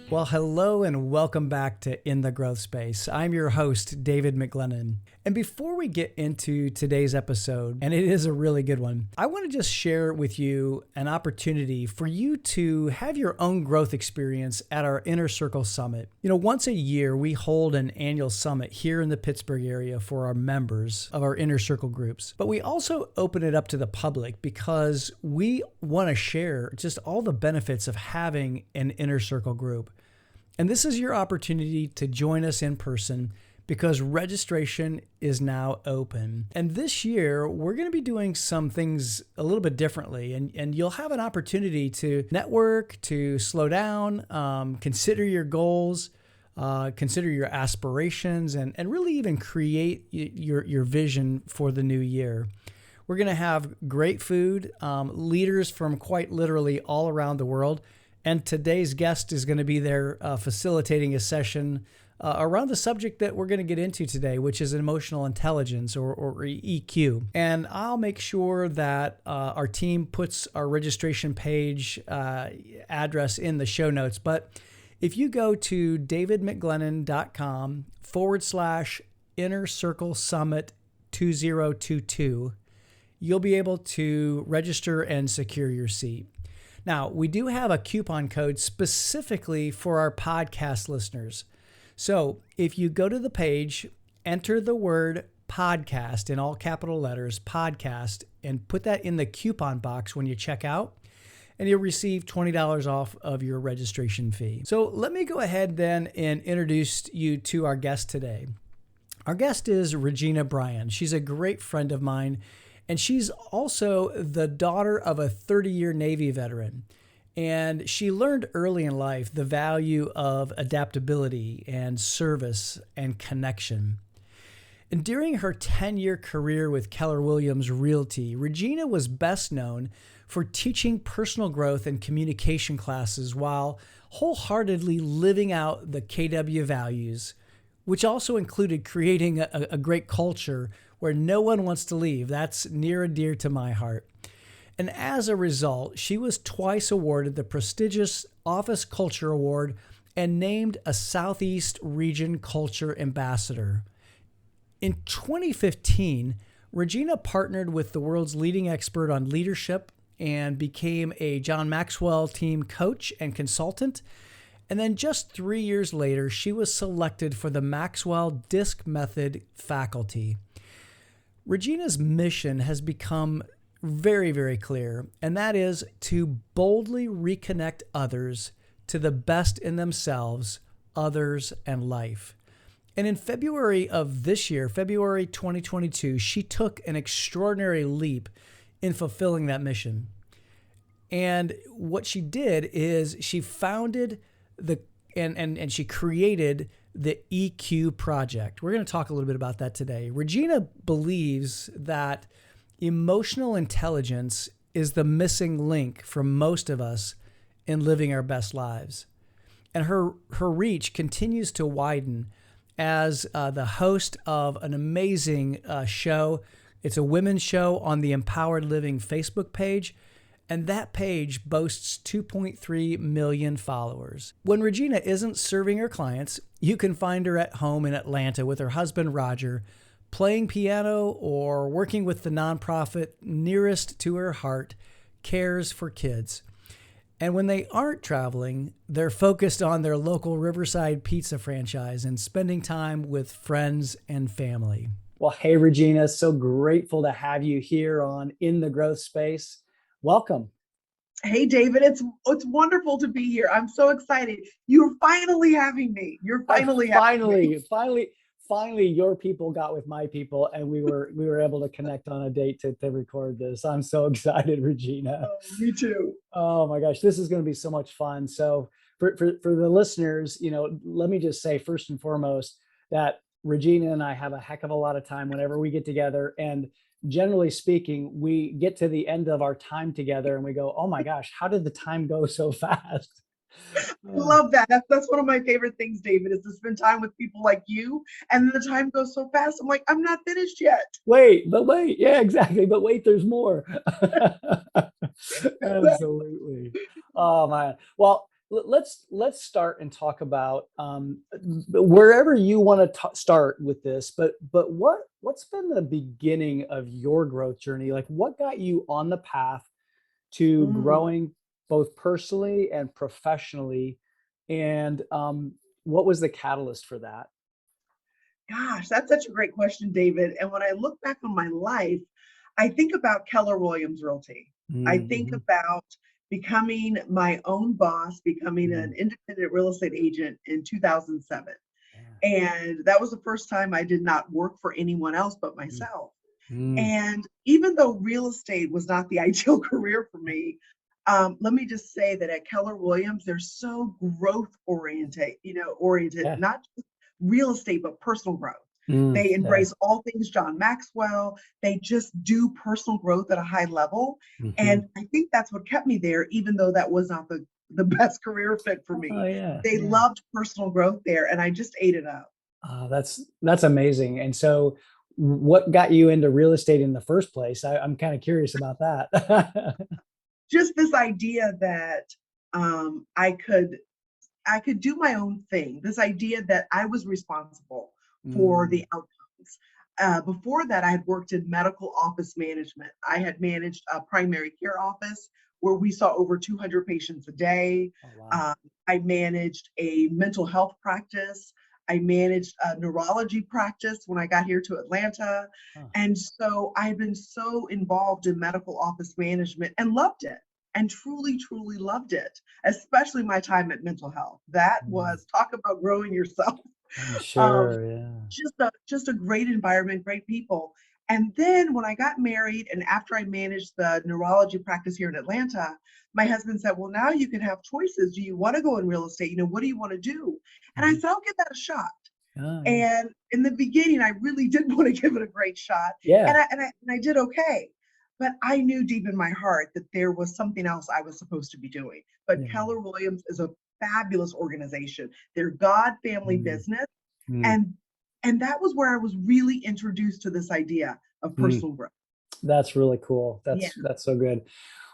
Well, hello and welcome back to In the Growth Space. I'm your host, David McGlennon. And before we get into today's episode, and it is a really good one, I want to just share with you an opportunity for you to have your own growth experience at our Inner Circle Summit. You know, once a year, we hold an annual summit here in the Pittsburgh area for our members of our Inner Circle groups. But we also open it up to the public because we want to share just all the benefits of having an Inner Circle group. And this is your opportunity to join us in person because registration is now open. And this year, we're going to be doing some things a little bit differently. And you'll have an opportunity to network, to slow down, consider your goals, consider your aspirations, and really even create your vision for the new year. We're going to have great food, leaders from quite literally all around the world. And today's guest is going to be there facilitating a session around the subject that we're going to get into today, which is emotional intelligence or EQ. And I'll make sure that our team puts our registration page address in the show notes. But if you go to davidmcglennon.com/Inner Circle Summit 2022, you'll be able to register and secure your seat. Now, we do have a coupon code specifically for our podcast listeners. So if you go to the page, enter the word podcast in all capital letters, podcast, and put that in the coupon box when you check out, and you'll receive $20 off of your registration fee. So let me go ahead then and introduce you to our guest today. Our guest is Regina Bryan. She's a great friend of mine. And she's also the daughter of a 30-year Navy veteran. And she learned early in life the value of adaptability and service and connection. And during her 10-year career with Keller Williams Realty, Regina was best known for teaching personal growth and communication classes while wholeheartedly living out the KW values, which also included creating a great culture where no one wants to leave. That's near and dear to my heart. And as a result, she was twice awarded the prestigious Office Culture Award and named a Southeast Region Culture Ambassador. In 2015, Regina partnered with the world's leading expert on leadership and became a John Maxwell team coach and consultant. And then just 3 years later, she was selected for the Maxwell DISC Method faculty. Regina's mission has become very, very clear, and that is to boldly reconnect others to the best in themselves, others, and life. And in February of this year, February 2022, she took an extraordinary leap in fulfilling that mission. And what she did is she founded and she created the EQ Project. We're going to talk a little bit about that today. Regina believes that emotional intelligence is the missing link for most of us in living our best lives. And her reach continues to widen as the host of an amazing show. It's a women's show on the Empowered Living Facebook page. And that page boasts 2.3 million followers. When Regina isn't serving her clients, you can find her at home in Atlanta with her husband, Roger, playing piano or working with the nonprofit nearest to her heart, Cares for Kids. And when they aren't traveling, they're focused on their local Riverside pizza franchise and spending time with friends and family. Well, hey, Regina, so grateful to have you here on In the Growth Space. Welcome. Hey, David, it's wonderful to be here. I'm so excited. You're finally having me. Finally, your people got with my people, and we were able to connect on a date to record this. I'm so excited, Regina. Oh, me too. Oh my gosh, this is going to be so much fun. So for the listeners, let me just say first and foremost that Regina and I have a heck of a lot of time whenever we get together, and generally speaking, we get to the end of our time together and we go, oh my gosh, how did the time go so fast? Uh, Love that. That's one of my favorite things, David, is to spend time with people like you. And then the time goes so fast. I'm like, I'm not finished yet. wait. Yeah, exactly. But wait, there's more. Absolutely. Oh man. Well, let's start and talk about wherever you want to start with this. But what's been the beginning of your growth journey? Like, what got you on the path to Mm, growing both personally and professionally, and what was the catalyst for that? gosh, that's such a great question, David. And when I look back on my life, I think about Keller Williams Realty. I think Mm-hmm. about becoming my own boss, becoming Mm, an independent real estate agent in 2007. yeah. And that was the first time I did not work for anyone else but Mm, myself. mm, And even though real estate was not the ideal career for me, let me just say that at Keller Williams, they're so growth oriented, yeah. not just real estate, but personal growth. Mm, They yeah. embrace all things John Maxwell. They just do personal growth at a high level. Hmm. And I think that's what kept me there, even though that was not the best career fit for Oh me. yeah, They yeah. loved personal growth there, and I just ate it up. That's amazing. And so, what got you into real estate in the first place? I'm kind of curious about that. Just this idea that um, I could I could do my own thing. This idea that I was responsible for Mm, the outcomes. Before that, I had worked in medical office management. I had managed a primary care office where we saw over 200 patients a day. oh wow. Um, I managed a mental health practice. I managed a neurology practice when I got here to Atlanta. Huh. And so I've been so involved in medical office management and loved it and truly, truly loved it, especially my time at mental health. That Mm, was talk about growing yourself. I'm Um, sure. Yeah. just a great environment, great people. And then when I got married and after I managed the neurology practice here in Atlanta, my husband said, well, now you can have choices. Do you want to go in real estate? What do you want to do? And I Mhm. said, I'll give that a shot. Oh yeah. And in the beginning, I really did want to give it a great shot. And Yeah. I did okay. But I knew deep in my heart that there was something else I was supposed to be doing. But Yeah. Keller Williams is a fabulous organization. They're God family Mm, business. mm, And and that was where I was really introduced to this idea of mm. personal growth. That's really cool. Yeah. That's so good.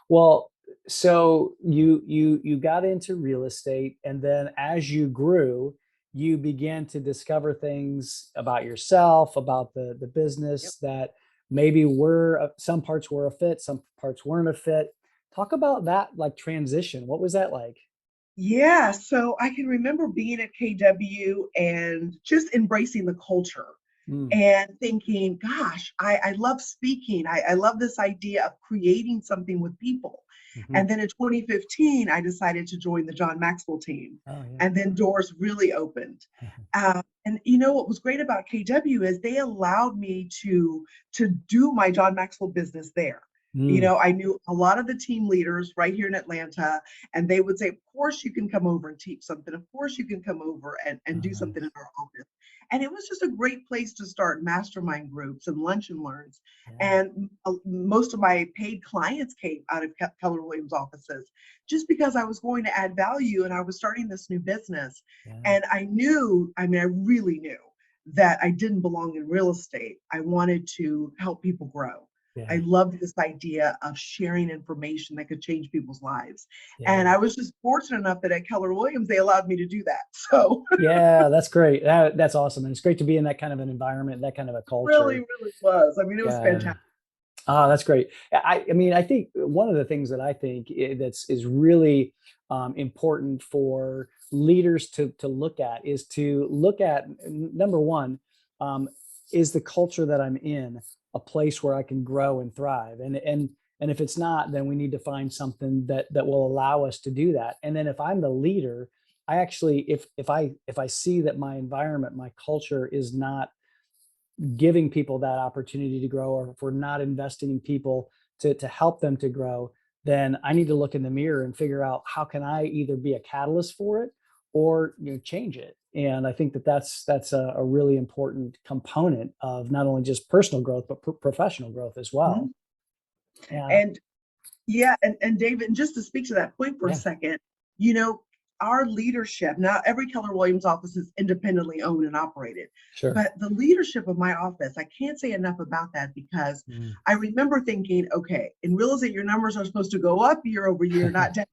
Well, so you got into real estate, and then as you grew, you began to discover things about yourself, about the Yep. business that maybe were some parts were a fit, some parts weren't a fit. Talk about that like transition. What was that like? Yeah, so I can remember being at KW and just embracing the culture Mm, and thinking, gosh, I love speaking. I love this idea of creating something with people. hmm. And then in 2015, I decided to join the John Maxwell team. Oh yeah. And then doors really opened. And what was great about KW is they allowed me to do my John Maxwell business there. Mm, I knew a lot of the team leaders right here in Atlanta, and they would say, of course you can come over and teach something. Of course you can come over and oh, do something in nice. our office. And it was just a great place to start mastermind groups and lunch and learns. Yeah. And most of my paid clients came out of Keller Williams offices just because I was going to add value and I was starting this new business. Yeah. And I really knew that I didn't belong in real estate. I wanted to help people grow. I Yeah. loved this idea of sharing information that could change people's lives. And Yeah. I was just fortunate enough that at Keller Williams, they allowed me to do that. So Yeah, that's great. That's awesome. And it's great to be in that kind of an environment, that kind of a really, culture. really was. I mean, it was Yeah. fantastic. Ah, that's great. I mean, I think one of the things that I think that's is really important for leaders to look at is to look at number one, um, is the culture that I'm in a place where I can grow and thrive? And if it's not, then we need to find something that will allow us to do that. And then if I'm the leader, I actually if I see that my environment, my culture is not giving people that opportunity to grow, or if we're not investing in people to help them to grow, then I need to look in the mirror and figure out how can I either be a catalyst for it or change it. And I think that's a really important component of not only just personal growth but professional growth as well. Mhm. Yeah, And yeah, and David, and just to speak to that point for a yeah. second, you know, our leadership, now every Keller Williams office is independently owned and operated, Sure. but the leadership of my office, I can't say enough about that because Mm. I remember thinking, okay, in real estate, your numbers are supposed to go up year over year, not down.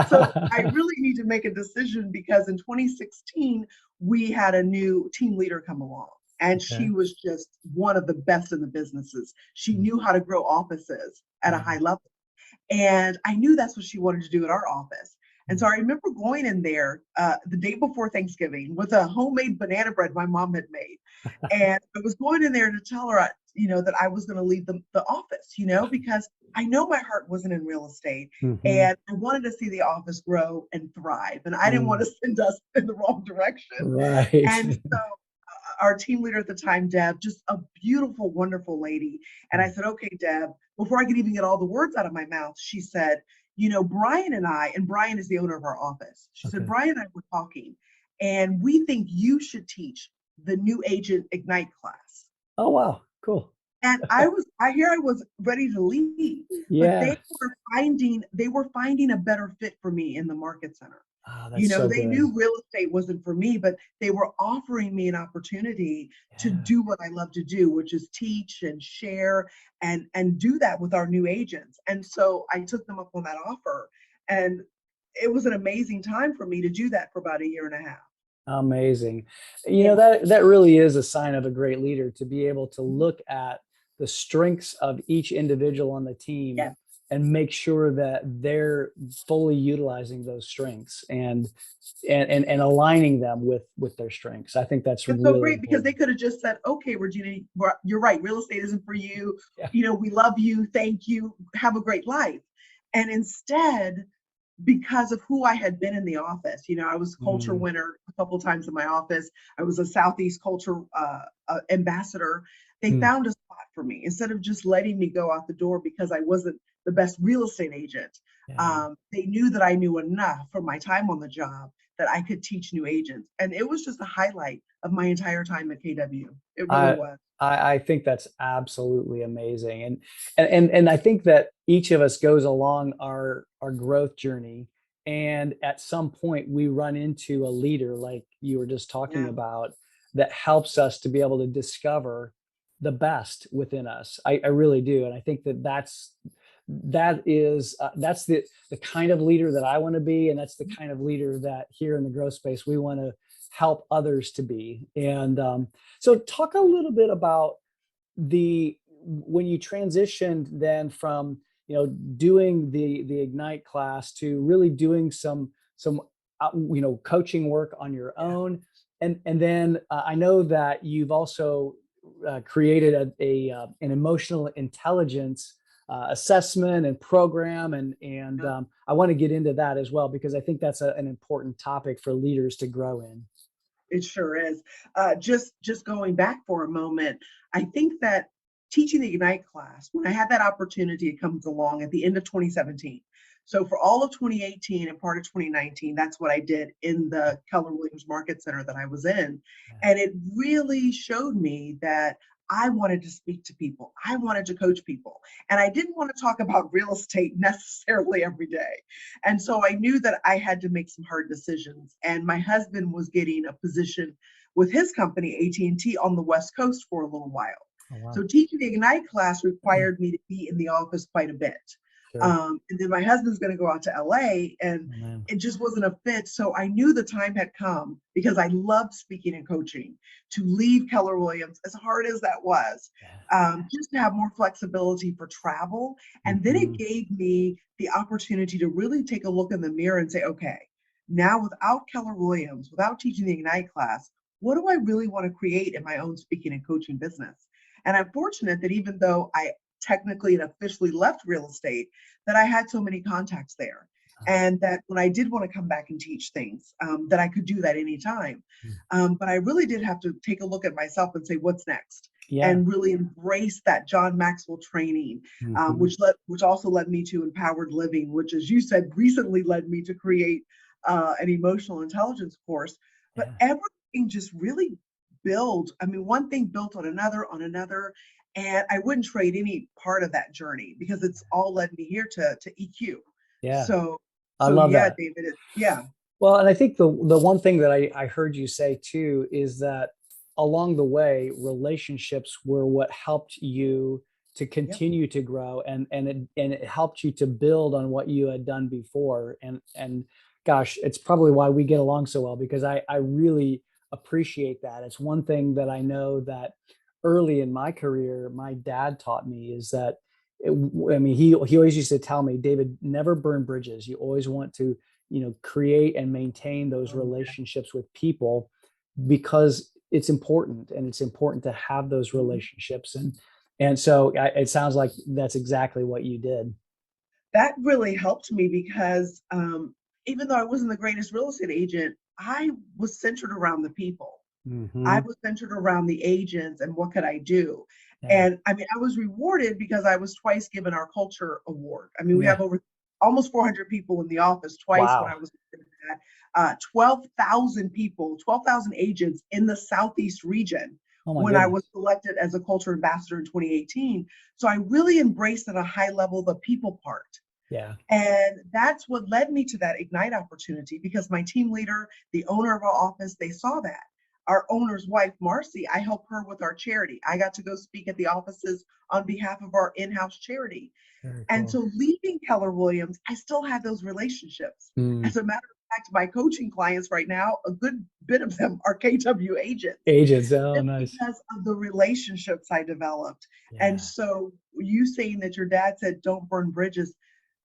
So I really need to make a decision because in 2016, we had a new team leader come along. And she Okay. was just one of the best in the businesses. She Mm. knew how to grow offices at a Yeah. high level. And I knew that's what she wanted to do at our office. And so Mm. I remember going in there the day before Thanksgiving with a homemade banana bread my mom had made. And I was going in there to tell her, that I was going to leave the office, because I know my heart wasn't in real estate Mhm. and I wanted to see the office grow and thrive. And I didn't want Mm. to send us in the wrong direction. Right. And so our team leader at the time, Deb, just a beautiful, wonderful lady. And I Mm. said, okay, Deb, before I could even get all the words out of my mouth, she said, Brian and Brian is the owner of our office. She said, Okay. Brian and I were talking, and we think you should teach the new agent Ignite class. Oh, wow. Cool. And I was ready to leave, but Yeah. they were finding a better fit for me in the market center. Ah, that's so They good. knew real estate wasn't for me, but they were offering me an opportunity to Yeah. do what I love to do, which is teach and share and do that with our new agents. And so I took them up on that offer, and it was an amazing time for me to do that for about a year and a half. Amazing. Yeah. That really is a sign of a great leader to be able to look at the strengths of each individual on the team Yeah. and make sure that they're fully utilizing those strengths and aligning them with their strengths. I think that's It's so really great because they important. could have just said, okay, Regina, you're right. Real estate isn't for you. Yeah. We love you. Thank you. Have a great life. And instead, because of who I had been in the office, I was culture Mm. winner a couple times in my office. I was a Southeast culture ambassador. They Mm. found a spot for me instead of just letting me go out the door because I wasn't the best real estate agent. Yeah. They knew that I knew enough from my time on the job that I could teach new agents. And it was just a highlight of my entire time at KW. It really I was. I think that's absolutely amazing, and I think that each of us goes along our growth journey, and at some point we run into a leader like you were just talking Yeah. about that helps us to be able to discover the best within us. I really do, and I think that that's the kind of leader that I want to be, and that's the kind of leader that here in the growth space we want to help others to be. And so talk a little bit about the when you transitioned then from doing the Ignite class to really doing some coaching work on your Yeah. own, and then I know that you've also created an emotional intelligence assessment and program, and Yeah. I want to get into that as well because I think that's an important topic for leaders to grow in. It sure is. Just going back for a moment, I think that teaching the Ignite class, when I had that opportunity, it comes along at the end of 2017. So for all of 2018 and part of 2019, that's what I did in the Keller Williams Market Center that I was in. Yeah. And it really showed me that I wanted to speak to people. I wanted to coach people. And I didn't want to talk about real estate necessarily every day. And so I knew that I had to make some hard decisions. And my husband was getting a position with his company, AT&T, on the West Coast for a little while. Oh, wow. So teaching the Ignite class required me to be in the office quite a bit. Sure. And then my husband's going to go out to LA, and Oh, man. it just wasn't a fit. So I knew the time had come because I loved speaking and coaching to leave Keller Williams, as hard as that was, Yeah. just to have more flexibility for travel. And then it Mhm. gave me the opportunity to really take a look in the mirror and say, okay, now without Keller Williams, without teaching the Ignite class, what do I really want to create in my own speaking and coaching business? And I'm fortunate that even though I technically and officially left real estate, that I had so many contacts there. Uh, And that when I did want to come back and teach things, that I could do that anytime. mm. But I really did have to take a look at myself and say, what's next? Yeah. And really embrace that John Maxwell training, Mhm. which also led me to empowered living, which, as you said, recently led me to create an emotional intelligence course. But Yeah. everything just really build. I mean, one thing built on another, and I wouldn't trade any part of that journey because it's all led me here to EQ. Yeah. So I so love yeah, that. David, yeah. Well, and I think the one thing that I heard you say too is that along the way, relationships were what helped you to Yep. continue to grow, and it helped you to build on what you had done before. And gosh, it's probably why we get along so well, because I really appreciate that. It's one thing that I know that early in my career, my dad taught me is that I mean, he always used to tell me, David, never burn bridges. You always want to, create and maintain those Oh, yeah. relationships with people, because it's important, and it's important to have those Mhm. relationships. And so it sounds like that's exactly what you did. That really helped me because even though I wasn't the greatest real estate agent, I was centered around the people. I Hmm. was centered around the agents and what could I do. Yeah. And I mean, I was rewarded because I was twice given our culture award. I mean, we Yeah. have over almost 400 people in the office, twice when I Wow. was at 12,000 people, 12,000 agents in the Southeast region Oh my when I was goodness. selected as a culture ambassador in 2018. So I really embraced at a high level the people part. Yeah. And that's what led me to that Ignite opportunity because my team leader, the owner of our office, they saw that. Our owner's wife, Marcy, I help her with our charity. I got to go speak at the offices on behalf of our in house charity. Very And cool. so leaving Keller Williams, I still had those relationships. Mm. As a matter of fact, my coaching clients right now, a good bit of them are KW agents Agents. Oh, just nice. because of the relationships I developed. And Yeah. so you saying that your dad said, don't burn bridges.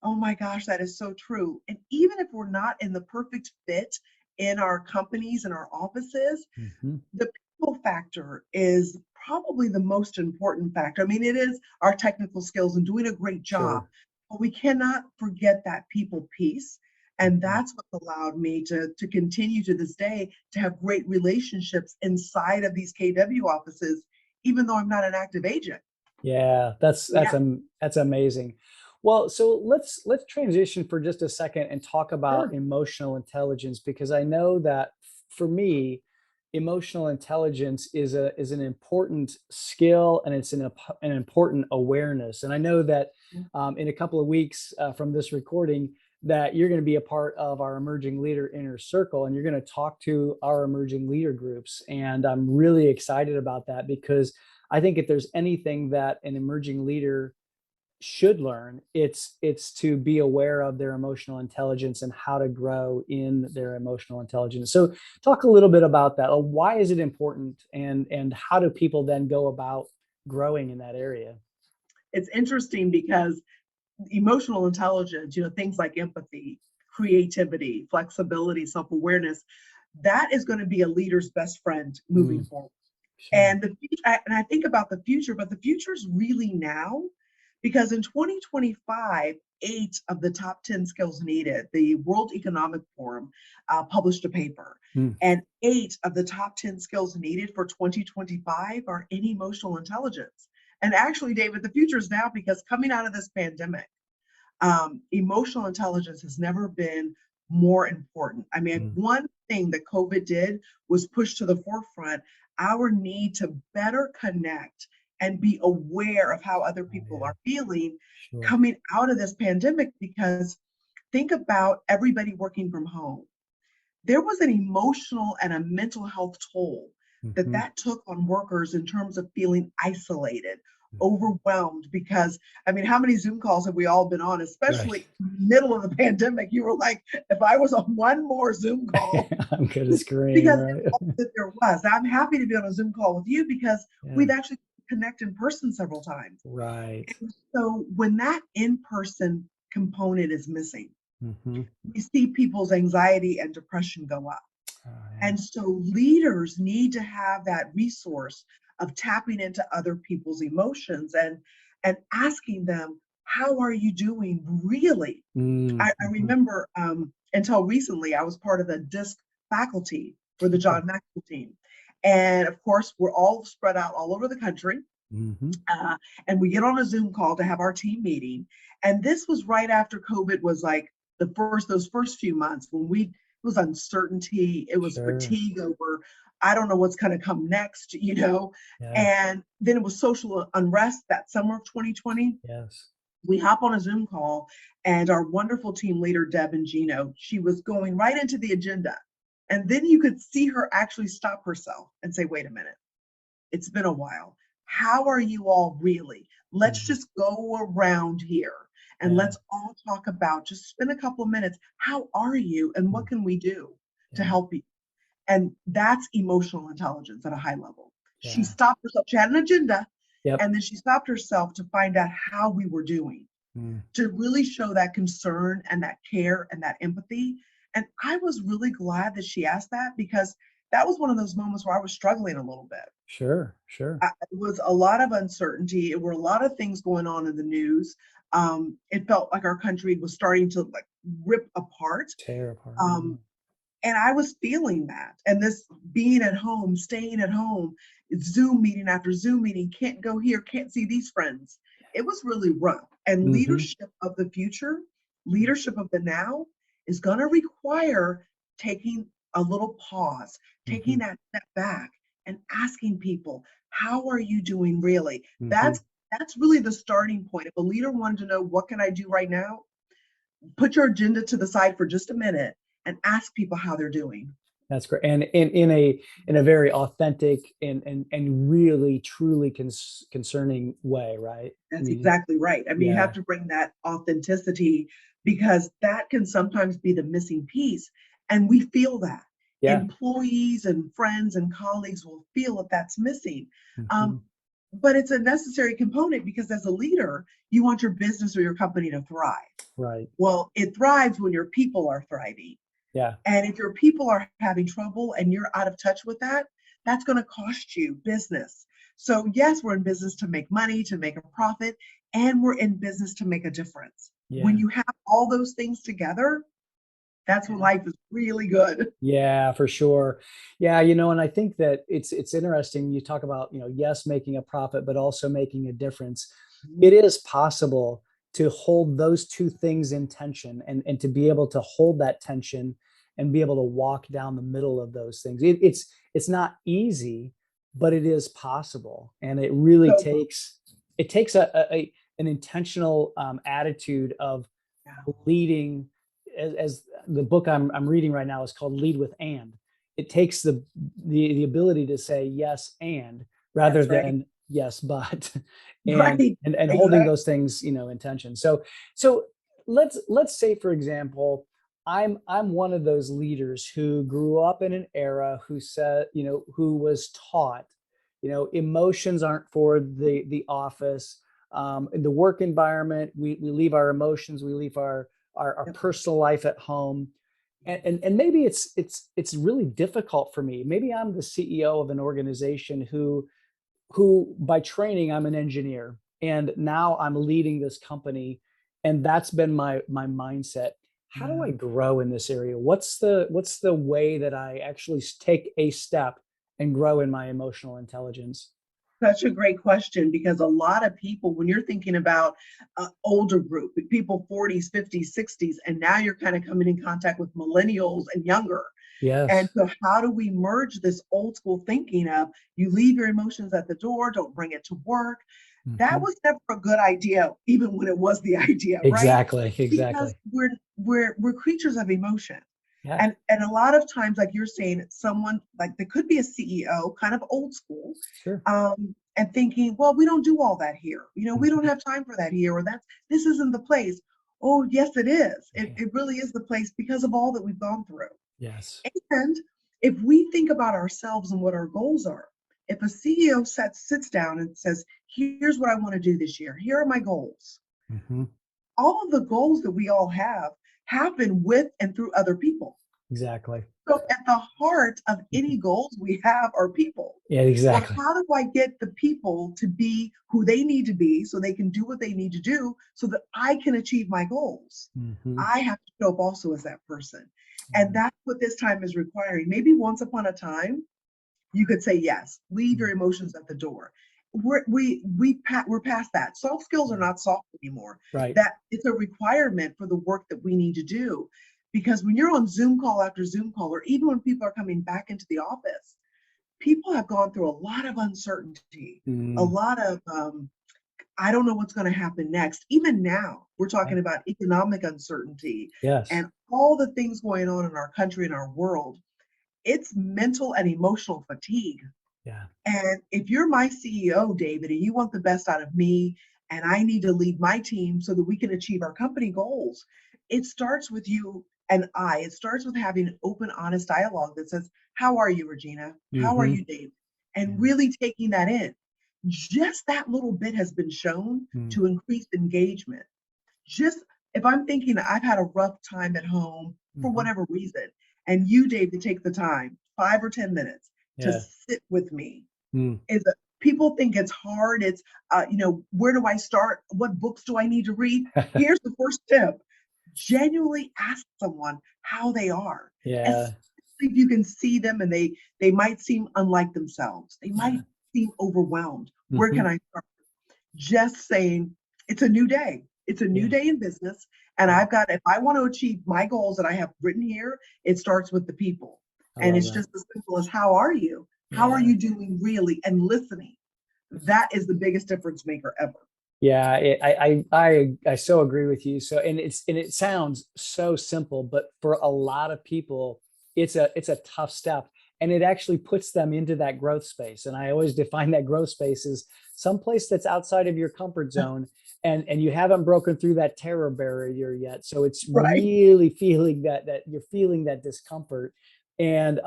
Oh my gosh, that is so true. And even if we're not in the perfect fit in our companies and our offices, Hmm. the people factor is probably the most important factor. I mean, it is our technical skills and doing a great job, Sure. but we cannot forget that people piece. And Mhm. that's what allowed me to continue to this day to have great relationships inside of these KW offices, even though I'm not an active agent. Yeah, Yeah, that's amazing. Well, so let's transition for just a second and talk about sure. emotional intelligence, because I know that for me, emotional intelligence is an important skill, and it's an important awareness. And I know that in a couple of weeks from this recording, that you're going to be a part of our emerging leader inner circle, and you're going to talk to our emerging leader groups. And I'm really excited about that, because I think if there's anything that an emerging leader should learn, it's to be aware of their emotional intelligence and how to grow in their emotional intelligence. So talk a little bit about that. Why is it important, and how do people then go about growing in that area? It's interesting because emotional intelligence, things like empathy, creativity, flexibility, self awareness, that is going to be a leader's best friend moving Mm, forward. sure. And the future, and I think about the future, but the future is really now because in 2025, 8 of the top 10 skills needed, the World Economic Forum published a paper, Mm, and 8 of the top 10 skills needed for 2025 are in emotional intelligence. And actually, David, the future is now because coming out of this pandemic, emotional intelligence has never been more important. I mean, mm. one thing that COVID did was push to the forefront our need to better connect and be aware of how other Oh people yeah, are feeling sure. coming out of this pandemic. Because think about everybody working from home, there was an emotional and a mental health toll that Hmm. that took on workers in terms of feeling isolated, Hmm. overwhelmed. Because I mean, how many Zoom calls have we all been on, Right. especially middle of the pandemic? You were like, if I was on one more Zoom call, I'm gonna scream, because right? all that there was. I'm happy to be on a Zoom call with you because Yeah. we've actually connected in person several times. Right. And so when that in-person component is missing, Hmm. we see people's anxiety and depression go up. Oh yeah. And so leaders need to have that resource of tapping into other people's emotions and asking them, how are you doing really? I Mm-hmm. remember until recently, I was part of the DISC faculty for the Okay. John Maxwell team. And of course, we're all spread out all over the country. Hmm. Uh, and we get on a Zoom call to have our team meeting. And this was right after COVID was like those first few months when it was uncertainty, it was Sure. fatigue over, I don't know what's going to come next. Yeah. And then it was social unrest that summer of 2020. Yes. We hop on a Zoom call, and our wonderful team leader, Deb and Gino, she was going right into the agenda. And then you could see her actually stop herself and say, wait a minute, it's been a while. How are you all really? Let's Mhm. just go around here and Yeah. let's all talk about, just spend a couple of minutes. How are you and what Mm. can we do to Yeah. help you? And that's emotional intelligence at a high level. She Yeah. stopped herself. She had an agenda, Yep. and then she stopped herself to find out how we were doing, Mm. to really show that concern and that care and that empathy. And I was really glad that she asked that, because that was one of those moments where I was struggling a little bit. Sure. Sure. It was a lot of uncertainty. It were a lot of things going on in the news. It felt like our country was starting to like rip apart. Tear apart. Um, Yeah. and I was feeling that. And this being at home, staying at home, Zoom meeting after Zoom meeting, can't go here, can't see these friends. It was really rough. And Hmm. leadership of the future, leadership of the now is going to require taking a little pause, taking Hmm. that step back and asking people, how are you doing really? Hmm. That's really the starting point. If a leader wanted to know what can I do right now, put your agenda to the side for just a minute and ask people how they're doing. That's great. And in a very authentic and really truly concerning way, right? I That's mean, exactly right. I mean, you have yeah. to bring that authenticity, because that can sometimes be the missing piece. And we feel that. Yeah. Employees and friends and colleagues will feel that that's missing. Hmm. Um, but it's a necessary component, because as a leader, you want your business or your company to thrive. Right. Well, it thrives when your people are thriving. Yeah. And if your people are having trouble and you're out of touch with that, that's going to cost you business. So, yes, we're in business to make money, to make a profit, and we're in business to make a difference. When Yeah. you have all those things together, that's when Yeah. life is really good. Yeah, for sure. Yeah, and I think that it's interesting. You talk about, yes, making a profit, but also making a difference. It is possible to hold those two things in tension, and to be able to hold that tension and be able to walk down the middle of those things. It's not easy, but it is possible. And So, it takes an intentional attitude of yeah, leading, as the book I'm reading right now is called Lead with And. It takes the ability to say yes and rather that's right. than yes but, and Right. and holding Exactly. those things, in tension. So let's say, for example, I'm one of those leaders who grew up in an era who said, who was taught, emotions aren't for the office. In the work environment, we leave our emotions, we leave our Yep. personal life at home. And maybe it's really difficult for me. Maybe I'm the CEO of an organization who by training I'm an engineer, and now I'm leading this company, and that's been my mindset. How do I Yeah. grow in this area? What's the way that I actually take a step and grow in my emotional intelligence? Such a great question, because a lot of people, when you're thinking about older group, people 40s, 50s, 60s, and now you're kind of coming in contact with millennials and younger. And Yes. so, how do we merge this old school thinking of you leave your emotions at the door, don't bring it to work? That Mhm. was never a good idea, even when it was the idea, right? Exactly, Because exactly. we're creatures of emotion. Yeah, And a lot of times, like you're saying, someone like there could be a CEO, kind of old school, sure. and thinking, well, we don't do all that here. We don't Mhm. have time for that here, or that's this isn't the place. Oh, yes, it is. It, Yeah. it really is the place, because of all that we've gone through. Yes. And if we think about ourselves and what our goals are, if a CEO sits down and says, here's what I want to do this year, here are my goals. Mhm. All of the goals that we all have happen with and through other people. Exactly. So at the heart of any goals we have are people. Yeah, Well, exactly. how do I get the people to be who they need to be so they can do what they need to do so that I can achieve my goals? Mhm. I have to show up also as that person. And Yeah. that's what this time is requiring. Maybe once upon a time, you could say yes, leave your Mm. emotions at the door. We're past that. Soft skills are Yeah. not soft anymore. Right. That it's a requirement for the work that we need to do. Because when you're on Zoom call after Zoom call, or even when people are coming back into the office, people have gone through a lot of uncertainty, a Mm. lot of I don't know what's going to happen next. Even now, we're Yeah. talking about economic uncertainty Yes. and all the things going on in our country and our world. It's mental and emotional fatigue. Yeah. And if you're my CEO, David, and you want the best out of me, and I need to lead my team so that we can achieve our company goals, it starts with you and I. It starts with having an open, honest dialogue that says, how are you, Regina? How are Mm-hmm. you, Dave? And Yeah. really taking that in. Just that little bit has been shown Mm. to increase engagement. Just if I'm thinking that I've had a rough time at home for Mm-hmm. whatever reason, and you, Dave, to take the time, 5 or 10 minutes, to Yeah. sit with me Mm. is a, people think it's hard. It's, where do I start? What books do I need to read? Here's the first tip. Genuinely ask someone how they are, Yeah. especially if you can see them and they might seem unlike themselves. They might Yeah. seem overwhelmed. Where Mm-hmm. can I start? Just saying, it's a new day. It's a new Yeah. day in business. And Yeah. I've got, if I want to achieve my goals that I have written here, it starts with the people. I And love it's that. just as simple as how are you? How are Yeah. you doing really? And listening. That is the biggest difference maker ever. Yeah, I so agree with you. So, and it sounds so simple, but for a lot of people, it's a tough step, and it actually puts them into that growth space. And I always define that growth space as some place that's outside of your comfort zone, and you haven't broken through that terror barrier yet. So it's Right. really feeling that you're feeling that discomfort, and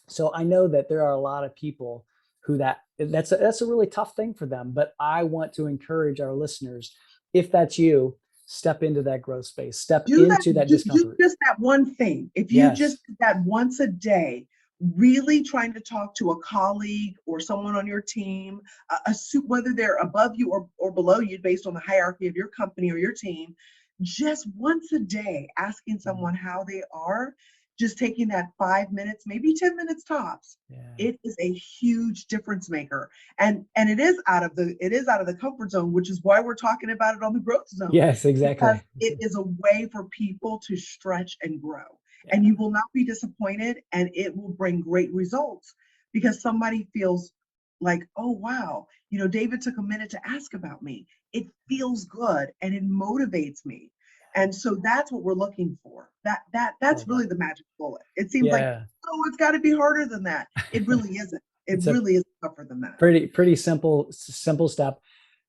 so I know that there are a lot of people who that's a really tough thing for them. But I want to encourage our listeners, if that's you, step into that growth space, step Do that, into that do discomfort. just that one thing. If you just Yes. did that once a day, really trying to talk to a colleague or someone on your team, whether they're above you or below you based on the hierarchy of your company or your team, just once a day, asking Mm. someone how they are, just taking that 5 minutes, maybe 10 minutes tops. Yeah. It is a huge difference maker. And it is out of the comfort zone, which is why we're talking about it on the growth zone, Yes, because exactly. it is a way for people to stretch and grow. And Yeah. you will not be disappointed, and it will bring great results because somebody feels like, oh, wow, David took a minute to ask about me. It feels good and it motivates me. And so that's what we're looking for. That's Love that. really the magic bullet. It seems like, Yeah. oh, it's got to be harder than that. It really isn't. It It's a really is tougher than that. pretty simple step.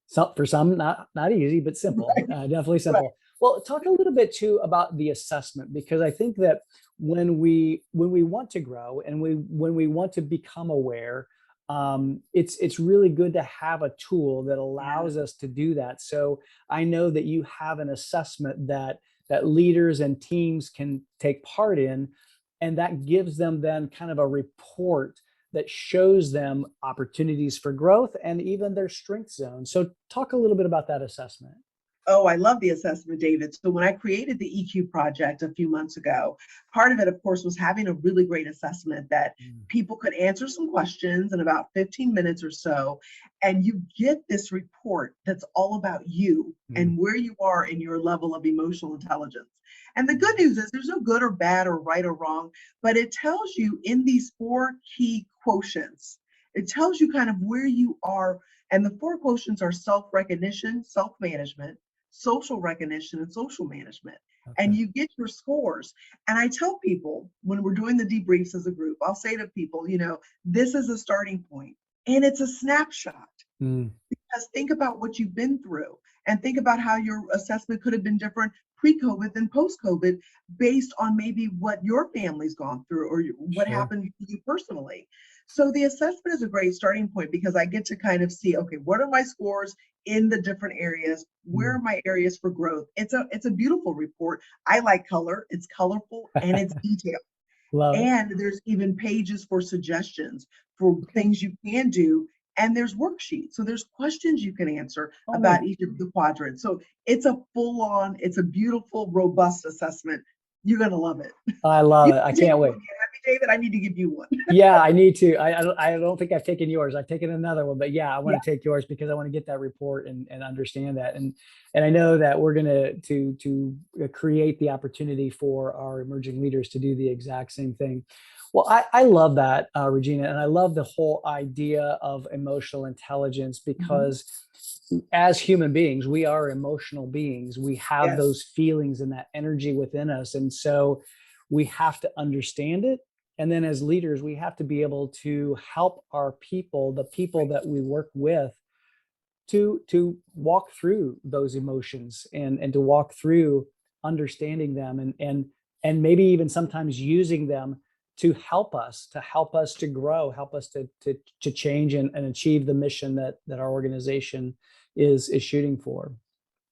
So for some, not easy, but simple. Right. Definitely Right. simple. Well, talk a little bit too about the assessment, because I think that when we want to grow and when we want to become aware, it's really good to have a tool that Yeah. allows us to do that. So I know that you have an assessment that leaders and teams can take part in, and that gives them then kind of a report that shows them opportunities for growth and even their strength zone. So talk a little bit about that assessment. Oh, I love the assessment, David. So when I created the EQ project a few months ago, part of it, of course, was having a really great assessment that Mm. people could answer some questions in about 15 minutes or so. And you get this report that's all about you Mm. and where you are in your level of emotional intelligence. And the good Mm. news is there's no good or bad or right or wrong, but it tells you in these four key quotients, it tells you kind of where you are. And the four quotients are self recognition, self management, social recognition, and social management. Okay. And you get your scores. And I tell people when we're doing the debriefs as a group, I'll say to people, this is a starting point and it's a snapshot. Mm. Because think about what you've been through and think about how your assessment could have been different pre-COVID than post-COVID based on maybe what your family's gone through or what Sure. happened to you personally. So the assessment is a great starting point because I get to kind of see, okay, what are my scores in the different areas? Where Mm. are my areas for growth? It's a beautiful report. I like color. It's colorful and it's detailed. Love it. And there's even pages for suggestions for Okay. things you can do. And there's worksheets. So there's questions you can answer Oh, about neat. each of the quadrants. So it's a full on, it's a beautiful, robust assessment. You're going to love it. I love You it. I can take can't one. wait. You happy, David? I need to give you one. Yeah, I need to. I don't think I've taken yours. I've taken another one, but yeah, I Yeah. want to take yours because I want to get that report and understand that. And I know that we're gonna to create the opportunity for our emerging leaders to do the exact same thing. Well, I love that, Regina, and I love the whole idea of emotional intelligence Mhm. because as human beings, we are emotional beings. We have Yes. those feelings and that energy within us. And so we have to understand it. And then as leaders, we have to be able to help our people, the people that we work with, to walk through those emotions and to walk through understanding them and maybe even sometimes using them to help us to grow, help us to change and achieve the mission that our organization is shooting for.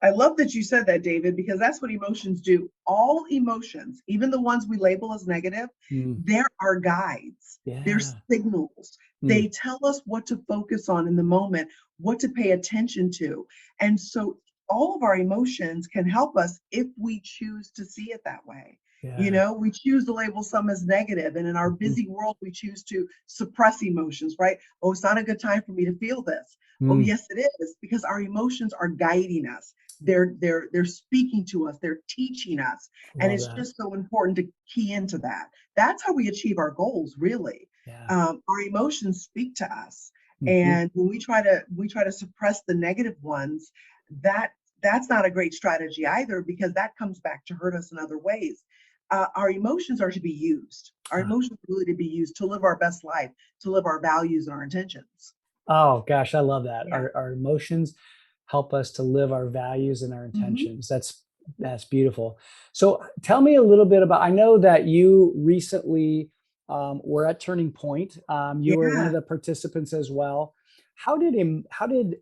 I love that you said that, David, because that's what emotions do. All emotions, even the ones we label as negative, Mm, they're our guides. They're yeah. signals. Mm, They tell us what to focus on in the moment, what to pay attention to. And so all of our emotions can help us if we choose to see it that way. You yeah. know, we choose to label some as negative, and in our Mhm, busy world, we choose to suppress emotions, right? Oh, it's not a good time for me to feel this. Oh, mm, yes, it is, because our emotions are guiding us. They're speaking to us, they're teaching us, and love it's that. just so important to key into that. That's how we achieve our goals, really. Yeah. Our emotions speak to us, Mhm. and when we try to suppress the negative ones, that that's not a great strategy either, because that comes back to hurt us in other ways. Our emotions are to be used. Our Ah. emotions are really to be used to live our best life, to live our values and our intentions. Oh gosh, I love that. Yeah. Our emotions help us to live our values and our Mhm. intentions. That's beautiful. So tell me a little bit about. I know that you recently were at Turning Point. You were one Yeah. of the participants as well. How did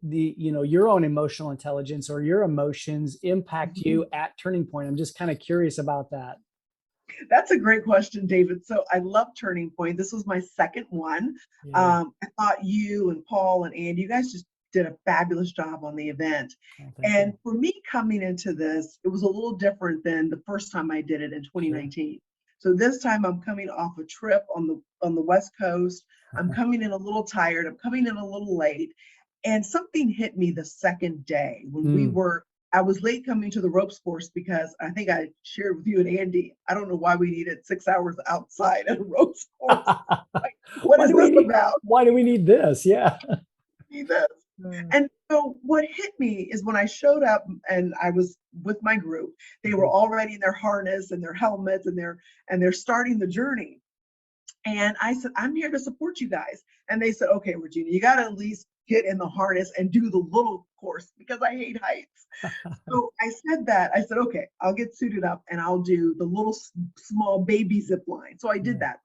the your own emotional intelligence or your emotions impact Mhm. you at Turning Point? I'm just kind of curious about that. That's a great question, David. So I love Turning Point. This was my second one. Yeah. I thought you and Paul and Andy, you guys just did a fabulous job on the event. Oh, thank And you. for me coming into this, it was a little different than the first time I did it in Sure. 2019. So this time I'm coming off a trip on the West Coast. I'm coming in a little tired. I'm coming in a little late. And something hit me the second day when Mm. I was late coming to the ropes course because I think I shared with you and Andy. I don't know why we needed 6 hours outside at a ropes course. Like, what Why is do we this need about? why do we need this? Yeah. Need this. Uh, And so what hit me is when I showed up and I was with my group, they were mhm. already in their harness and their helmets and they're starting the journey. And I said, I'm here to support you guys. And they said, okay, Regina, you got to at least get in the harness and do the little course because I hate heights. So I said that. I said, okay, I'll get suited up and I'll do the little small baby zip line. So I did Yeah. that.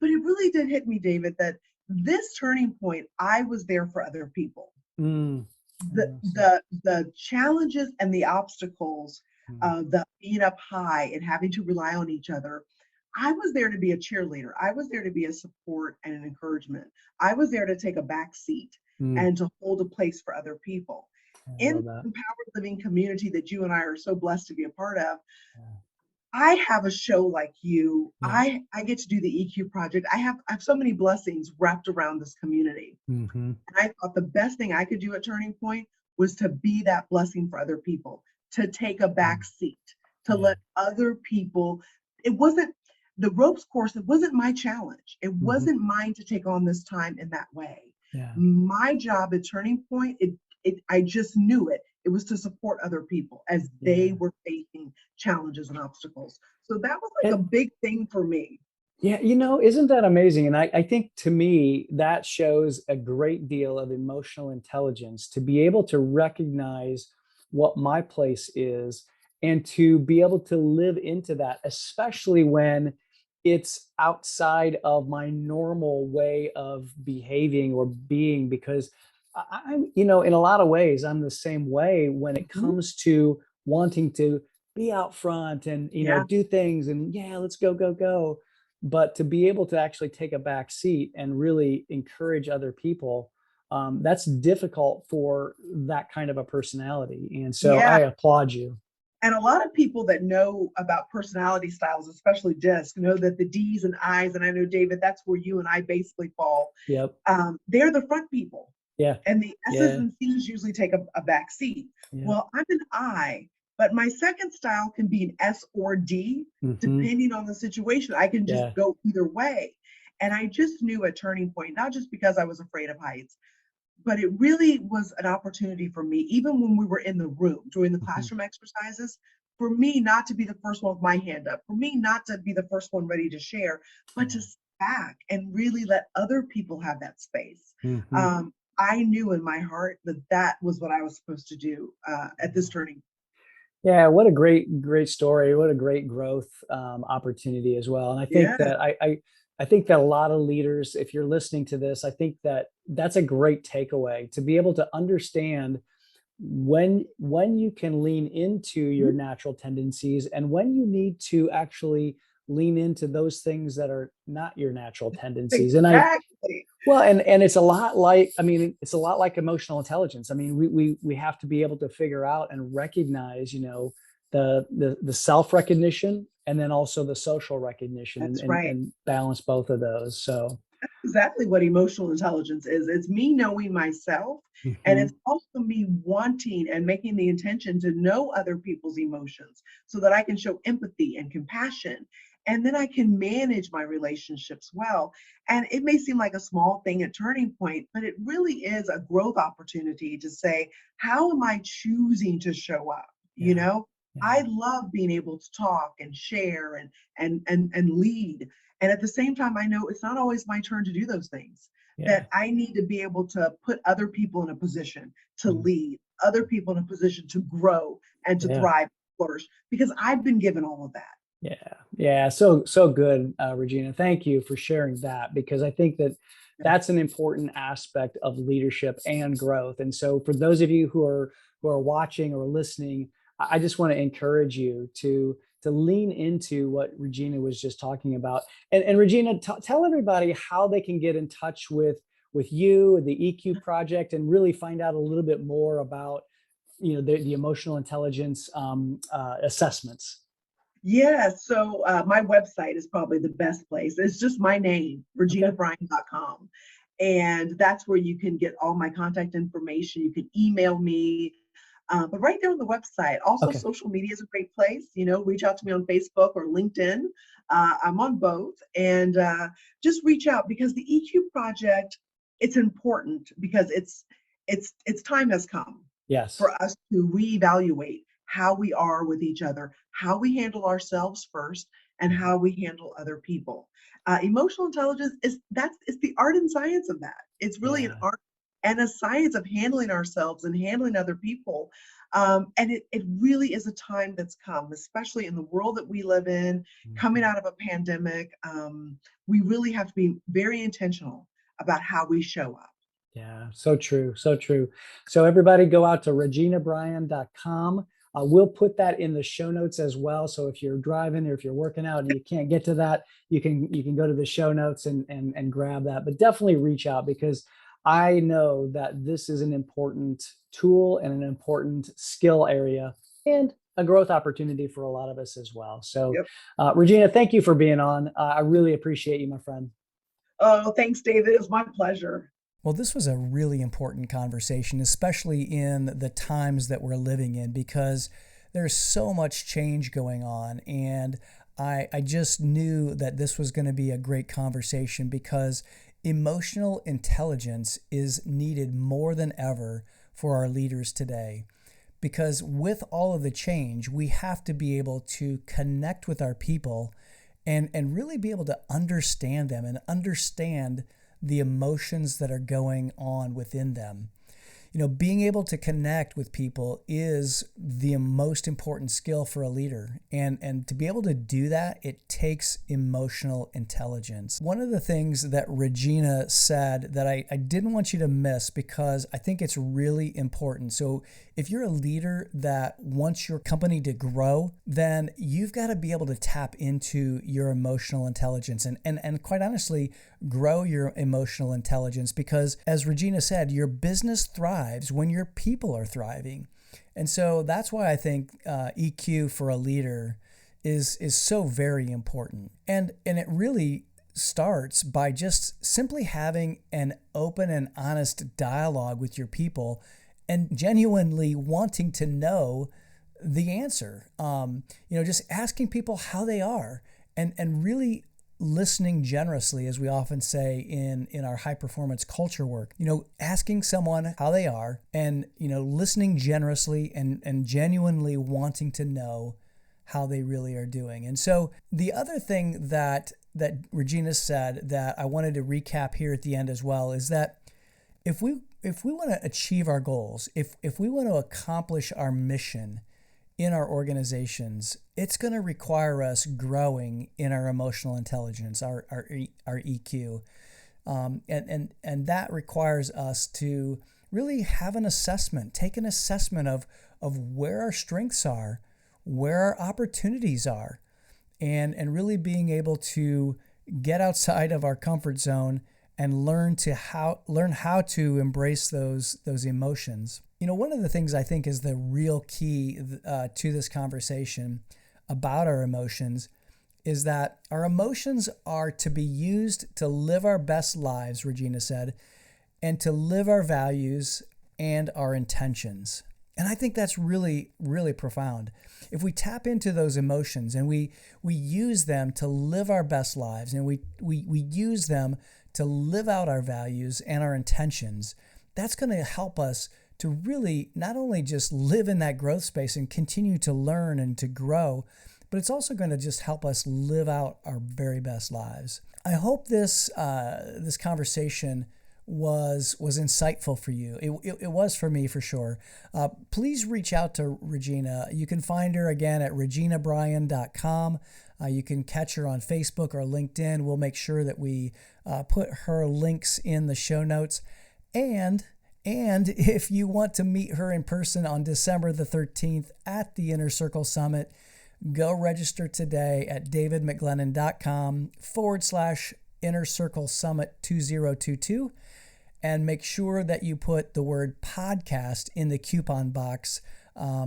But it really did hit me, David, that this turning point, I was there for other people. Mm. The Awesome. the challenges and the obstacles, Mm. the being up high and having to rely on each other. I was there to be a cheerleader. I was there to be a support and an encouragement. I was there to take a back seat Mm. and to hold a place for other people. I In love the that. empowered living community that you and I are so blessed to be a part of, Yeah. I have a show like you. Yeah. I get to do the EQ project. I have so many blessings wrapped around this community. Mhm. And I thought the best thing I could do at Turning Point was to be that blessing for other people, to take a back Mm. seat, to Yeah. let other people. It wasn't the ropes course, it wasn't my challenge. It Mhm. wasn't mine to take on this time in that way. Yeah. My job at Turning Point, I just knew it. It was to support other people as they Yeah. were facing challenges and obstacles. So that was like And a big thing for me. yeah, isn't that amazing? And I think to me, that shows a great deal of emotional intelligence to be able to recognize what my place is and to be able to live into that, especially when it's outside of my normal way of behaving or being. Because I'm, in a lot of ways, I'm the same way when it Mhm. comes to wanting to be out front and, Yeah. do things and yeah, let's go, go, go, but to be able to actually take a back seat and really encourage other people, that's difficult for that kind of a personality. And so Yeah. I applaud you. And a lot of people that know about personality styles, especially DISC, know that the D's and I's, and I know, David, that's where you and I basically fall. Yep. They're the front people, Yeah. and the S's Yeah. and C's usually take a back seat. Yep. Well, I'm an I, but my second style can be an S or D, Hmm. depending on the situation. I can just Yeah. go either way. And I just knew at Turning Point, not just because I was afraid of heights, but it really was an opportunity for me, even when we were in the room during the Hmm. classroom exercises, for me not to be the first one with my hand up, for me not to be the first one ready to share, but to Yeah. sit back and really let other people have that space. Hmm. Um, I knew in my heart that that was what I was supposed to do at this turning. Yeah, what a great story. What a great growth opportunity as well. And I think Yeah, that I think that a lot of leaders, if you're listening to this, I think that that's a great takeaway to be able to understand when you can lean into your mhm, natural tendencies and when you need to actually lean into those things that are not your natural tendencies. And I exactly. well, and it's a lot like, I mean, it's a lot like emotional intelligence. I mean, we have to be able to figure out and recognize, the self-recognition and then also the social recognition and, That's and right. and balance both of those. So, Exactly what emotional intelligence is. It's me knowing myself, and it's mhm, also me wanting and making the intention to know other people's emotions so that I can show empathy and compassion. And then I can manage my relationships well. And it may seem like a small thing at turning point, but it really is a growth opportunity to say, how am I choosing to show up? You yeah, know, I yeah, love being able to talk and share and lead, and at the same time, I know it's not always my turn to do those things, yeah, that I need to be able to put other people in a position to mhm, lead, other people in a position to grow and to yeah. thrive, flourish, because I've been given all of that. Yeah, yeah, so good, Regina. Thank you for sharing that because I think that Yeah. that's an important aspect of leadership and growth. And so, for those of you who are watching or listening, I just want to encourage you to lean into what Regina was just talking about. And Regina, tell everybody how they can get in touch with you, the EQ project, and really find out a little bit more about the emotional intelligence assessments. Yeah, so my website is probably the best place. It's just my name, Okay. reginabryan.com. And that's where you can get all my contact information. You can email me. But right there on the website, also Okay. social media is a great place. Reach out to me on Facebook or LinkedIn. I'm on both, and just reach out because the EQ project, it's important because it's time has come Yes. for us to reevaluate how we are with each other, how we handle ourselves first, and Mhm. how we handle other people. Emotional intelligence is that's it's the art and science of that. It's really an Yeah. art and a science of handling ourselves and handling other people. And it really is a time that's come, especially in the world that we live in, coming Mhm. out of a pandemic. We really have to be very intentional about how we show up. Yeah. So true. So true. So everybody go out to reginabryan.com. We'll put that in the show notes as well. So if you're driving or if you're working out and you can't get to that, you can go to the show notes and grab that. But definitely reach out because I know that this is an important tool and an important skill area and a growth opportunity for a lot of us as well. So, Yep. Regina, thank you for being on. I really appreciate you, my friend. Oh, thanks, David. It was my pleasure. Well, this was a really important conversation, especially in the times that we're living in, because there's so much change going on. And I just knew that this was going to be a great conversation because emotional intelligence is needed more than ever for our leaders today. Because with all of the change, we have to be able to connect with our people and really be able to understand them and understand the emotions that are going on within them. Being able to connect with people is the most important skill for a leader. And to be able to do that, it takes emotional intelligence. One of the things that Regina said that I didn't want you to miss because I think it's really important. So if you're a leader that wants your company to grow, then you've got to be able to tap into your emotional intelligence and quite honestly, grow your emotional intelligence because, as Regina said, your business thrives when your people are thriving. And so that's why I think EQ for a leader is so very important. And it really starts by just simply having an open and honest dialogue with your people and genuinely wanting to know the answer. Just asking people how they are and really listening generously, as we often say in our high performance culture work, asking someone how they are and, listening generously and genuinely wanting to know how they really are doing. And so the other thing that Regina said that I wanted to recap here at the end as well is that if we want to achieve our goals, if we want to accomplish our mission in our organizations, it's going to require us growing in our emotional intelligence, our EQ. And that requires us to really have an assessment, take an assessment of where our strengths are, where our opportunities are, and really being able to get outside of our comfort zone and learn how to embrace those emotions. One of the things I think is the real key to this conversation about our emotions is that our emotions are to be used to live our best lives, Regina said, and to live our values and our intentions. And I think that's really, really profound. If we tap into those emotions and we use them to live our best lives, and we use them to live out our values and our intentions, that's going to help us to really not only just live in that growth space and continue to learn and to grow, but it's also going to just help us live out our very best lives. I hope this conversation was insightful for you. It was for me, for sure. Please reach out to Regina. You can find her again at reginabryan.com. You can catch her on Facebook or LinkedIn. We'll make sure that we put her links in the show notes. And if you want to meet her in person on December the 13th at the Inner Circle Summit, go register today at davidmcglennon.com/Inner Circle Summit 2022. And make sure that you put the word podcast in the coupon box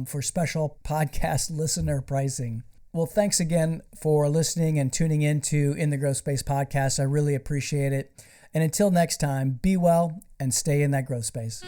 for special podcast listener pricing. Well, thanks again for listening and tuning into In the Growth Space podcast. I really appreciate it. And until next time, be well and stay in that growth space.